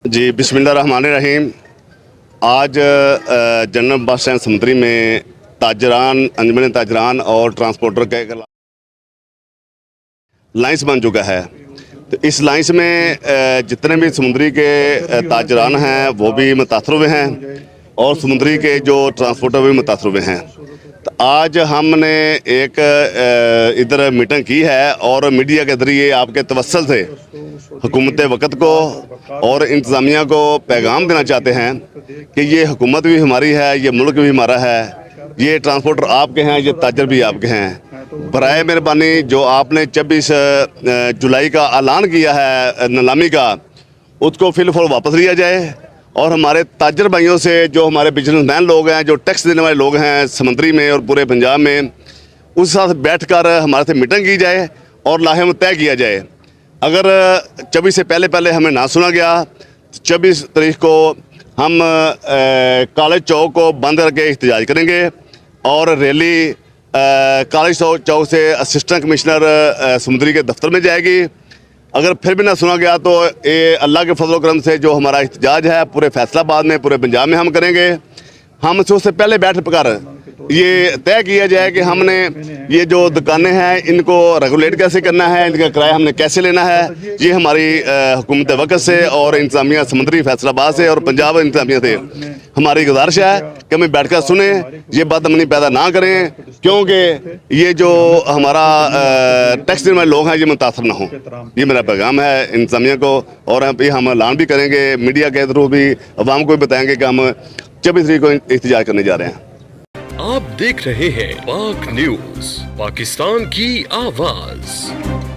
जी बिस्मिल्लाहिर्रहमानिर्रहीम। आज general bus stand समुंदरी में ताजरान, अंजुमन ताजरान और ट्रांसपोर्टर का एक लाइंस बन चुका है। तो इस लाइंस में जितने भी समुंदरी के ताजरान हैं वो भी मुतासर हुए हैं और समुंदरी के जो ट्रांसपोर्टर भी मुतासर हुए हैं। तो आज हमने एक इधर मीटिंग की है और मीडिया के ज़रिए आपके तवस्सुल से हुकूमत वक़्त को और इंतज़ामिया को पैगाम देना चाहते हैं कि ये हुकूमत भी हमारी है, ये मुल्क भी हमारा है, ये ट्रांसपोर्टर आपके हैं, ये ताजर भी आपके हैं। बराए मेहरबानी जो आपने 26 जुलाई का ऐलान किया है नीलामी का, उसको फिलहाल वापस लिया जाए और हमारे ताजर भाइयों से, जो हमारे बिजनेसमैन लोग हैं, जो टैक्स देने वाले लोग हैं समुंदरी में और पूरे पंजाब में, उस साथ बैठकर हमारे से मीटिंग की जाए और लाहे में तय किया जाए। अगर 24 से पहले हमें ना सुना गया, 24 तारीख को हम कॉलेज चौक को बंद करके एहतजाज करेंगे और रैली कॉलेज चौक से असिस्टेंट कमिश्नर समुंदरी के दफ्तर में जाएगी। अगर फिर भी ना सुना गया तो ये अल्लाह के फजल करम से जो हमारा एहतजाज है पूरे फैसलाबाद में, पूरे पंजाब में हम करेंगे। हम उससे पहले बैठ कर ये तय किया जाए कि हमने ये जो दुकानें हैं इनको रेगुलेट कैसे करना है, इनका किराया हमने कैसे लेना है। ये हमारी हुकूमत वक़्त से और इंतज़ामिया समुंदरी फैसलाबाद से और पंजाब इंतज़ामिया से हमारी गुजारिश है कि हमें बैठ कर सुने, ये बदअमनी पैदा ना करें, क्योंकि ये जो हमारा टैक्स देने वाले लोग हैं ये मुतासर ना हों। ये मेरा पैगाम है इंतज़ामिया को और हम ऐलान भी करेंगे, मीडिया के थ्रू भी अवाम को भी बताएंगे कि हम 24 तारीख को एहतजाज करने जा रहे हैं। आप देख रहे हैं पाक न्यूज, पाकिस्तान की आवाज।